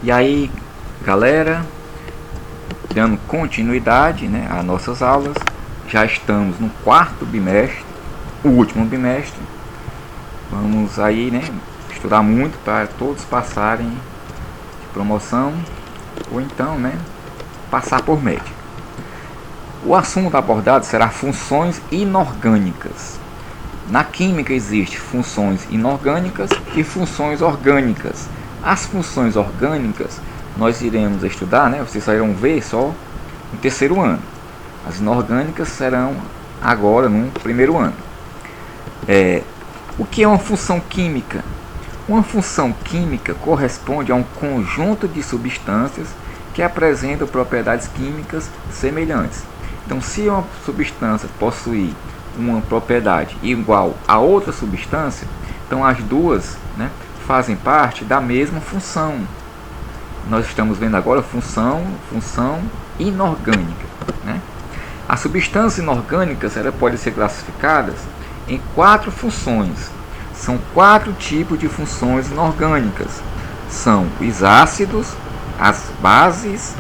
E aí, galera, dando continuidade, né, às nossas aulas, já estamos no quarto bimestre, o último bimestre. Vamos aí, né, estudar muito para todos passarem de promoção ou então, né, passar por média. O assunto abordado será funções inorgânicas. Na química existe funções inorgânicas e funções orgânicas. As funções orgânicas nós iremos estudar, né? Vocês só irão ver só no terceiro ano. As inorgânicas serão agora no primeiro ano. O que é uma função química? Uma função química corresponde a um conjunto de substâncias que apresentam propriedades químicas semelhantes. Então, se uma substância possuir uma propriedade igual a outra substância, então as duas, né, fazem parte da mesma função. Nós estamos vendo agora função inorgânica, né? As substâncias inorgânicas podem ser classificadas em 4 funções. São 4 tipos de funções inorgânicas. São os ácidos, as bases,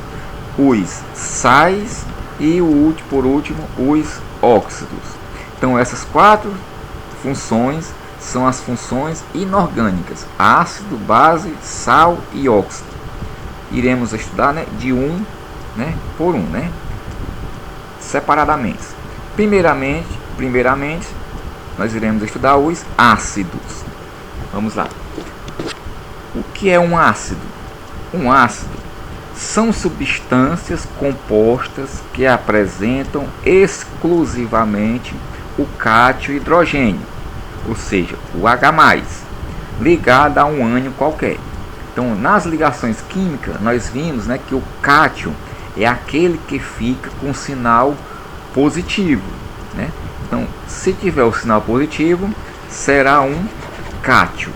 os sais e por último os óxidos. Então essas 4 funções são as funções inorgânicas: ácido, base, sal e óxido. Iremos estudar, né, de um, né, por um, né, separadamente. Primeiramente, nós iremos estudar os ácidos. Vamos lá. O que é um ácido? Um ácido são substâncias compostas que apresentam exclusivamente o cátion hidrogênio, ou seja, o H+, ligado a um ânion qualquer. Então, nas ligações químicas, nós vimos, né, que o cátion é aquele que fica com sinal positivo, né? Então, se tiver o sinal positivo, será um cátion.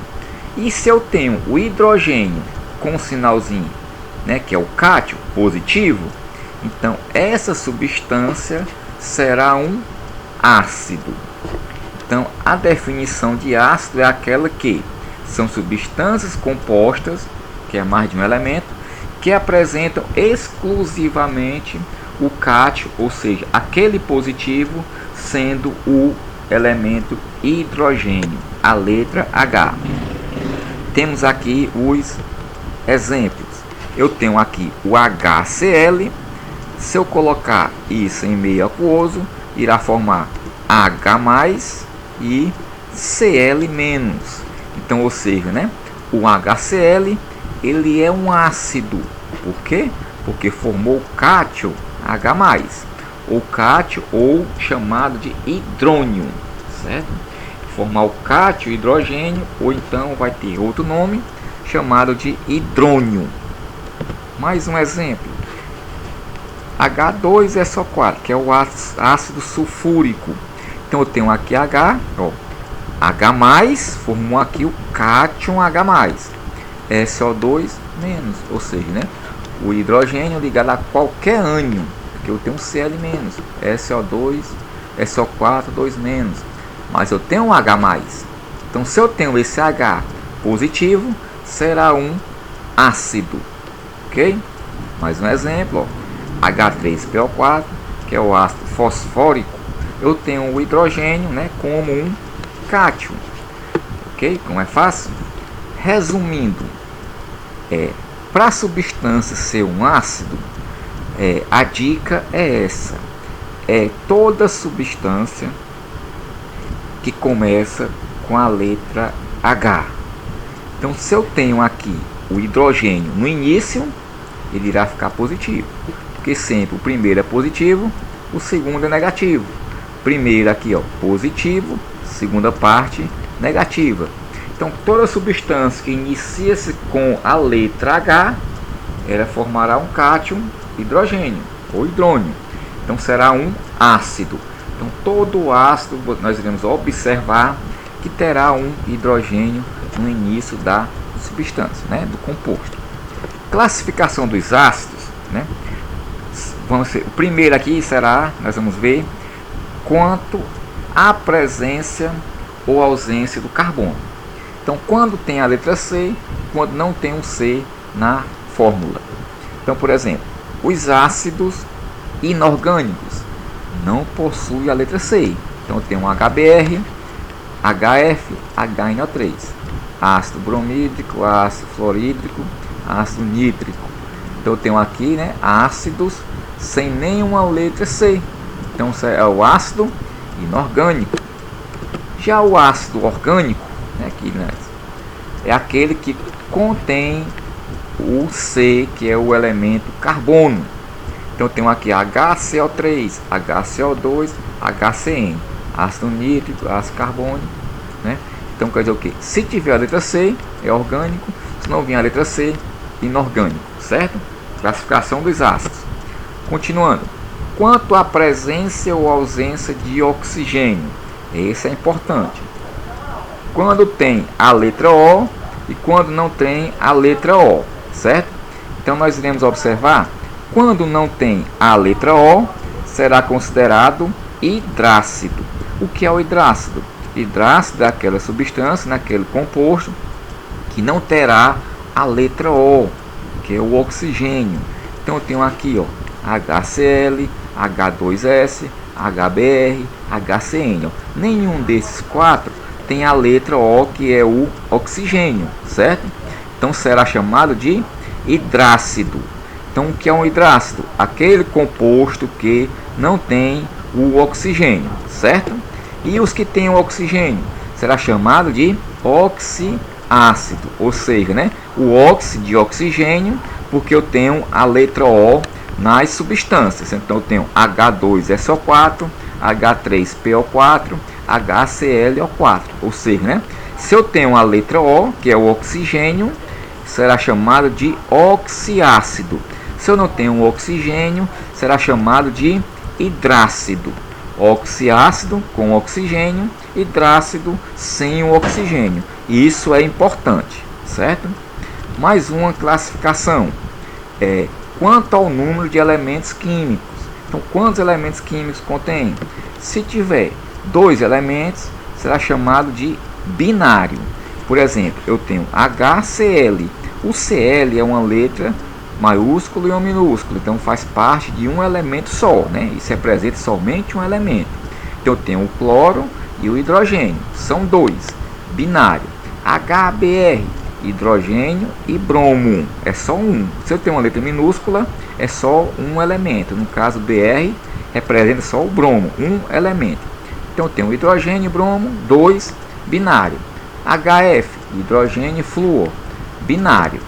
E se eu tenho o hidrogênio com um sinalzinho, né, que é o cátion positivo, então essa substância será um ácido. Então, a definição de ácido é aquela que são substâncias compostas, que é mais de um elemento, que apresentam exclusivamente o cátion, ou seja, aquele positivo sendo o elemento hidrogênio, a letra H. Temos aqui os exemplos. Eu tenho aqui o HCl. Se eu colocar isso em meio aquoso, irá formar H+ e Cl-. Então, ou seja, né, o HCl ele é um ácido. Por quê? Porque formou cátion H+, ou cátion, ou chamado de hidrônio, certo? Formar o cátion hidrogênio, ou então vai ter outro nome chamado de hidrônio. Mais um exemplo. H2SO4, que é o ácido sulfúrico. Então eu tenho aqui H, ó, H+, formou aqui o cátion H+, SO2-, ou seja, né, o hidrogênio ligado a qualquer ânion, porque eu tenho Cl-, SO2, SO4, 2-, mas eu tenho um H+. Então, se eu tenho esse H positivo, será um ácido, ok? Mais um exemplo, ó, H3PO4, que é o ácido fosfórico, eu tenho o hidrogênio, né, como um cátion, ok? Como é fácil? Resumindo, para a substância ser um ácido, a dica é essa: toda substância que começa com a letra H. Então, se eu tenho aqui o hidrogênio no início, ele irá ficar positivo, porque sempre o primeiro é positivo, o segundo é negativo. Primeiro aqui, ó, positivo, segunda parte negativa. Então, toda substância que inicia-se com a letra H, ela formará um cátion hidrogênio ou hidrônio. Então, será um ácido. Então, todo ácido nós iremos observar que terá um hidrogênio no início da substância, né, do composto. Classificação dos ácidos, né? O primeiro aqui será, nós vamos ver quanto à presença ou ausência do carbono. Então, quando tem a letra C, quando não tem um C na fórmula. Então, por exemplo, os ácidos inorgânicos não possuem a letra C. Então, eu tenho um HBr, HF, HNO3. Ácido bromídrico, ácido fluorídrico, ácido nítrico. Então, eu tenho aqui, né, ácidos sem nenhuma letra C. Então, é o ácido inorgânico. Já o ácido orgânico, né, aqui, né, é aquele que contém o C, que é o elemento carbono. Então, eu tenho aqui HCO3, HCO2, HCN, ácido nítrico, ácido carbônico, né? Então, quer dizer o que? Se tiver a letra C, é orgânico. Se não vier a letra C, inorgânico, certo? Classificação dos ácidos. Continuando. Quanto à presença ou ausência de oxigênio, esse é importante. Quando tem a letra O e quando não tem a letra O, certo? Então, nós iremos observar. Quando não tem a letra O, será considerado hidrácido. O que é o hidrácido? Hidrácido é aquela substância, naquele composto, que não terá a letra O, que é o oxigênio. Então, eu tenho aqui, ó, HCl, H2S, HBr, HCN. Ó. Nenhum desses quatro tem a letra O, que é o oxigênio, certo? Então, será chamado de hidrácido. Então, o que é um hidrácido? Aquele composto que não tem o oxigênio, certo? E os que têm o oxigênio será chamado de oxiácido, ou seja, né, o óxido de oxigênio, porque eu tenho a letra O nas substâncias. Então, eu tenho H2SO4, H3PO4, HClO4, ou seja, né, se eu tenho a letra O, que é o oxigênio, será chamado de oxiácido. Se eu não tenho um oxigênio, será chamado de hidrácido. Oxiácido com oxigênio, hidrácido sem o oxigênio. Isso é importante, certo? Mais uma classificação. Quanto ao número de elementos químicos. Então, quantos elementos químicos contém? Se tiver 2 elementos, será chamado de binário. Por exemplo, eu tenho HCl. O Cl é uma letra maiúsculo e um minúsculo, então faz parte de um elemento só, né? Isso representa somente um elemento. Então eu tenho o cloro e o hidrogênio, são 2, binário. HBr, hidrogênio e bromo, é só um. Se eu tenho uma letra minúscula, é só um elemento. No caso, Br representa só o bromo, um elemento. Então eu tenho hidrogênio e bromo, 2, binário. HF, hidrogênio e flúor, binário.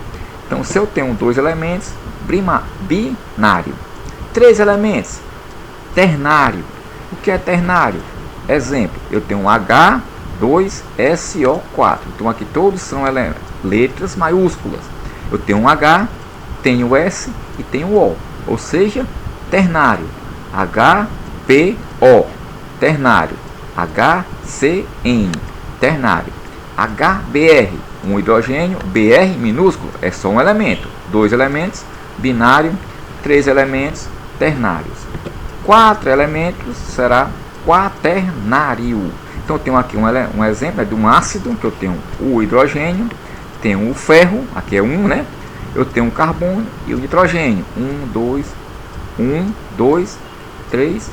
Então, se eu tenho 2 elementos, binário. 3 elementos, ternário. O que é ternário? Exemplo, eu tenho H2SO4. Então, aqui todos são letras maiúsculas. Eu tenho um H, tenho S e tenho O. Ou seja, ternário. HPO, ternário. HCN, ternário. HBr, um hidrogênio, Br minúsculo, é só um elemento. 2 elementos, binário. 3 elementos, ternários. 4 elementos será quaternário. Então eu tenho aqui um exemplo de um ácido, que eu tenho o hidrogênio, tenho o ferro, aqui é 1, né? Eu tenho o carbono e o nitrogênio. 1, 2, 3,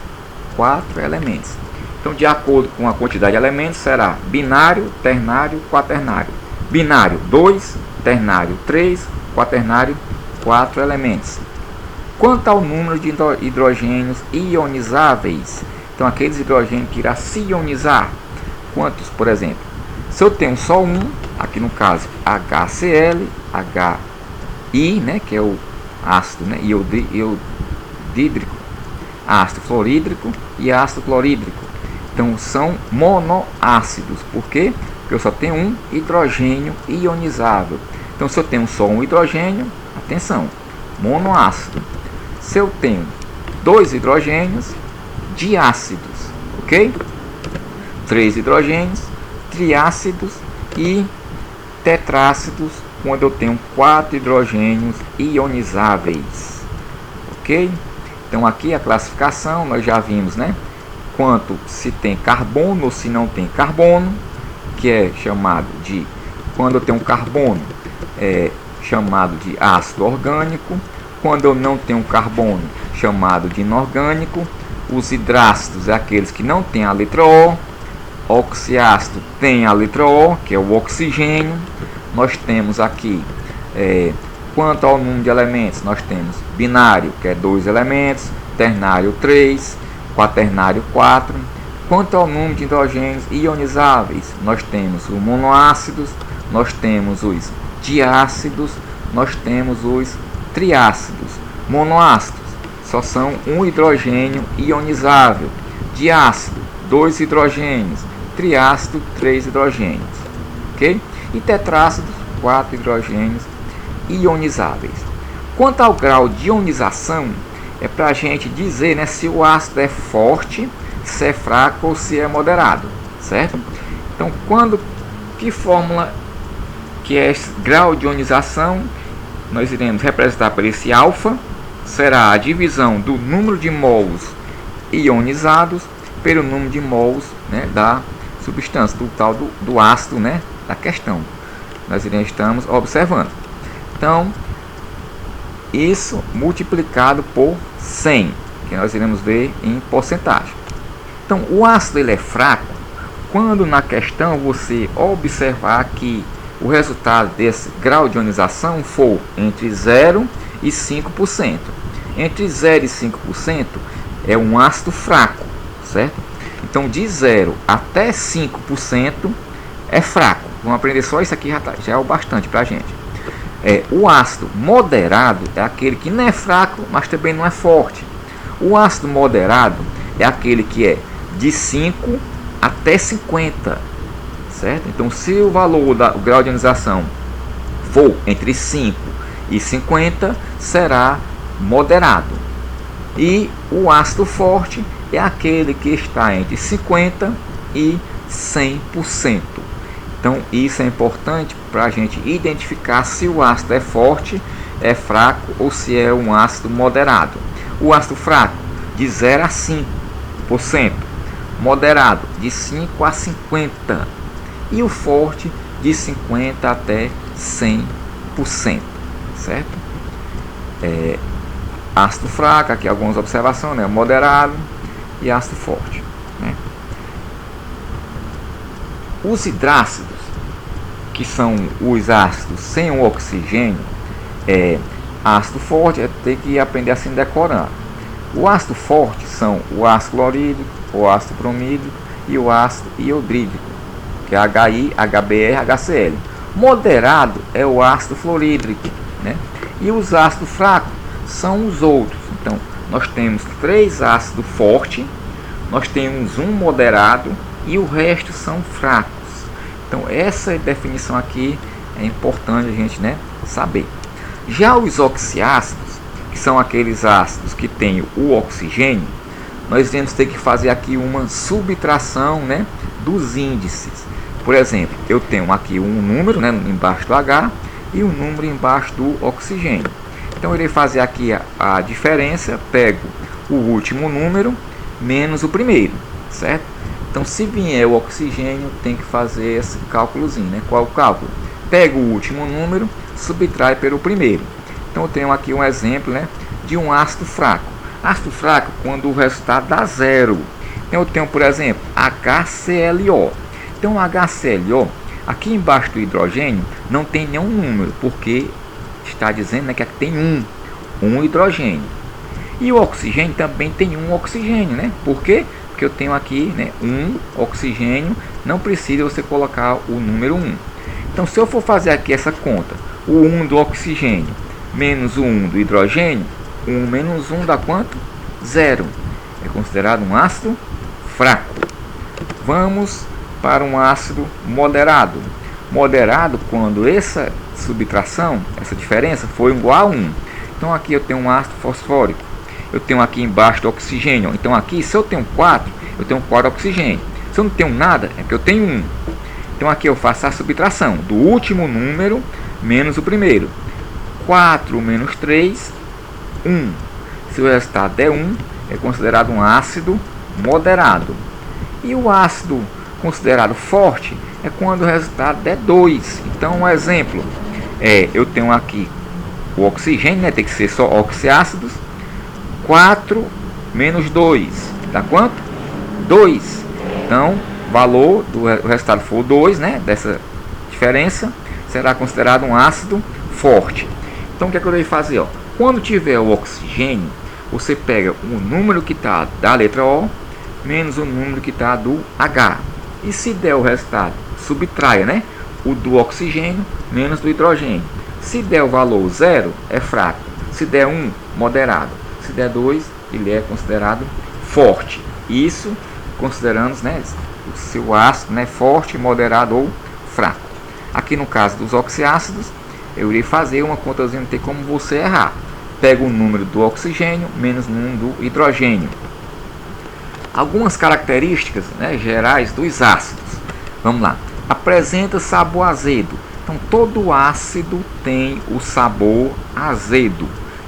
4 elementos. Então, de acordo com a quantidade de elementos, será binário, ternário, quaternário. Binário, 2, ternário, 3, quaternário, 4 elementos. Quanto ao número de hidrogênios ionizáveis, então aqueles hidrogênios que irá se ionizar, quantos, por exemplo? Se eu tenho só um, aqui no caso HCl, HI, né, que é o ácido, né, iodídrico, ácido fluorídrico e ácido clorídrico. Então são monoácidos. Por quê? Porque eu só tenho um hidrogênio ionizável. Então, se eu tenho só um hidrogênio, atenção, monoácido. Se eu tenho 2 hidrogênios, diácidos, ok? 3 hidrogênios, triácidos e tetrácidos, quando eu tenho 4 hidrogênios ionizáveis, ok? Então, aqui a classificação, nós já vimos, né? Quanto se tem carbono ou se não tem carbono, que é chamado de, quando eu tenho carbono, é chamado de ácido orgânico. Quando eu não tenho carbono, chamado de inorgânico. Os hidrácidos é aqueles que não têm a letra O. Oxiácido tem a letra O, que é o oxigênio. Nós temos aqui, quanto ao número de elementos, nós temos binário, que é 2 elementos, ternário 3, quaternário 4. Quanto ao número de hidrogênios ionizáveis, nós temos os monoácidos, nós temos os diácidos, nós temos os triácidos. Monoácidos só são um hidrogênio ionizável, diácido 2 hidrogênios, triácido 3 hidrogênios, ok? E tetrácidos 4 hidrogênios ionizáveis. Quanto ao grau de ionização, é para a gente dizer, né, se o ácido é forte, se é fraco ou se é moderado, certo? Então, que fórmula que é esse grau de ionização? Nós iremos representar por esse alfa, será a divisão do número de mols ionizados pelo número de mols, né, da substância, do tal do ácido, né, da questão. Nós estamos observando. Então, isso multiplicado por 100, que nós iremos ver em porcentagem. Então, o ácido ele é fraco quando na questão você observar que o resultado desse grau de ionização for entre 0 e 5%. Entre 0 e 5% é um ácido fraco, certo? Então, de 0 até 5% é fraco. Vamos aprender só isso aqui, já é o bastante para a gente. O ácido moderado é aquele que não é fraco, mas também não é forte. O ácido moderado é aquele que é de 5 até 50, certo? Então, se o valor do grau de ionização for entre 5 e 50, será moderado. E o ácido forte é aquele que está entre 50 e 100%. Então, isso é importante para a gente identificar se o ácido é forte, é fraco ou se é um ácido moderado. O ácido fraco, de 0 a 5%. Moderado, de 5 a 50%. E o forte, de 50 até 100%. Certo? Ácido fraco, aqui algumas observações, né? Moderado e ácido forte, né? Os hidrácidos, que são os ácidos sem o oxigênio, ácido forte, tem que aprender assim decorando. O ácido forte são o ácido clorídrico, o ácido bromídrico e o ácido iodrídrico, que é HI, HBr, HCl. Moderado é o ácido fluorídrico, né? E os ácidos fracos são os outros. Então, nós temos 3 ácidos fortes, nós temos um moderado e o resto são fracos. Então, essa definição aqui é importante a gente, né, saber. Já os oxiácidos, que são aqueles ácidos que têm o oxigênio, nós temos que ter que fazer aqui uma subtração, né, dos índices. Por exemplo, eu tenho aqui um número, né, embaixo do H e um número embaixo do oxigênio. Então, eu irei fazer aqui a diferença, pego o último número menos o primeiro, certo? Então, se vier o oxigênio, tem que fazer esse cálculozinho, né? Qual é o cálculo? Pego o último número, subtrai pelo primeiro. Então, eu tenho aqui um exemplo, né, de um ácido fraco. Ácido fraco quando o resultado dá 0. Então, eu tenho, por exemplo, HClO. Então, HClO, aqui embaixo do hidrogênio, não tem nenhum número, porque está dizendo, né, que aqui tem um hidrogênio. E o oxigênio também tem um oxigênio, né? Por quê? Porque eu tenho aqui, né, um oxigênio, não precisa você colocar o número 1. Então, se eu for fazer aqui essa conta, o 1 do oxigênio menos o 1 do hidrogênio, 1 menos 1 dá quanto? 0. É considerado um ácido fraco. Vamos para um ácido moderado. Moderado quando essa subtração, essa diferença, for igual a 1. Então, aqui eu tenho um ácido fosfórico. Eu tenho aqui embaixo do oxigênio. Então, aqui, se eu tenho 4, eu tenho 4 oxigênio. Se eu não tenho nada, é que eu tenho 1. Então, aqui eu faço a subtração do último número menos o primeiro. 4 menos 3, 1. Se o resultado é 1, é considerado um ácido moderado. E o ácido considerado forte é quando o resultado é 2. Então, um exemplo, Eu tenho aqui o oxigênio, né? Tem que ser só oxiácidos. 4 menos 2 dá quanto? 2. Então, valor do resultado for 2, né? Dessa diferença, será considerado um ácido forte. Então, o que é que eu devo fazer? Ó? Quando tiver o oxigênio, você pega o número que está da letra O menos o número que está do H. E se der o resultado, subtraia, né? O do oxigênio menos do hidrogênio. Se der o valor 0, é fraco. Se der 1, moderado. Se der 2, ele é considerado forte. Isso considerando, né, o seu ácido, né, forte, moderado ou fraco. Aqui no caso dos oxiácidos, eu irei fazer uma contazinha, não tem como você errar. Pega o número do oxigênio menos o número do hidrogênio. Algumas características, né, gerais dos ácidos. Vamos lá. Apresenta sabor azedo. Então, todo ácido tem o sabor azedo.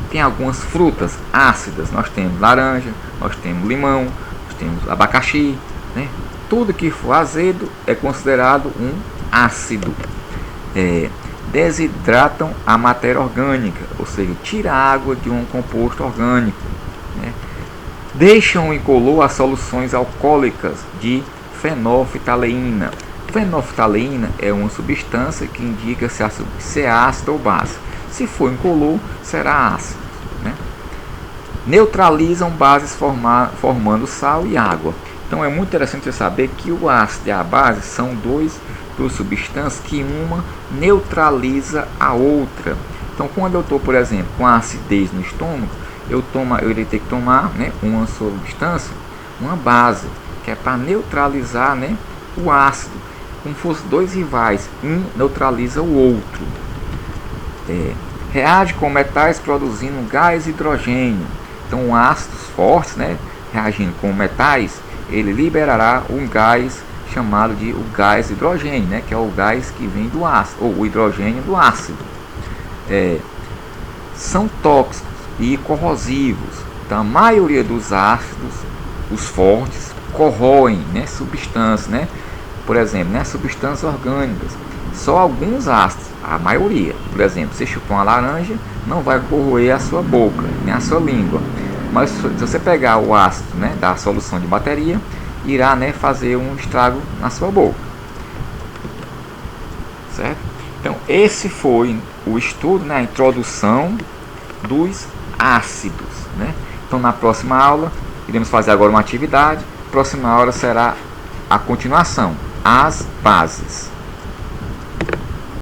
Tem algumas frutas ácidas. Nós temos laranja, nós temos limão, nós temos abacaxi, né? Tudo que for azedo é considerado um ácido. Desidratam a matéria orgânica, ou seja, tira a água de um composto orgânico, né? Deixam incolor as soluções alcoólicas de fenolftaleína. Fenolftaleína é uma substância que indica se é ácido ou base. Se for incolor, será ácido, né? Neutralizam bases formando sal e água. Então é muito interessante você saber que o ácido e a base são duas substâncias que uma neutraliza a outra. Então, quando eu estou, por exemplo, com acidez no estômago, eu irei ter que tomar, né, uma substância, uma base, que é para neutralizar, né, o ácido, como se fossem dois rivais, um neutraliza o outro. Reage com metais produzindo gás hidrogênio. Então, ácidos fortes, né, reagindo com metais, ele liberará um gás chamado de o gás hidrogênio, né, que é o gás que vem do ácido, ou o hidrogênio do ácido. São tóxicos e corrosivos. Então, a maioria dos ácidos, os fortes, corroem, né, substâncias, né? Por exemplo, né, substâncias orgânicas. Só alguns ácidos, a maioria. Por exemplo, você chupar uma laranja, não vai corroer a sua boca, nem a sua língua. Mas se você pegar o ácido, né, da solução de bateria, irá, né, fazer um estrago na sua boca. Certo? Então, esse foi o estudo, né, a introdução dos ácidos, né? Então, na próxima aula, iremos fazer agora uma atividade. Próxima aula será a continuação, as bases.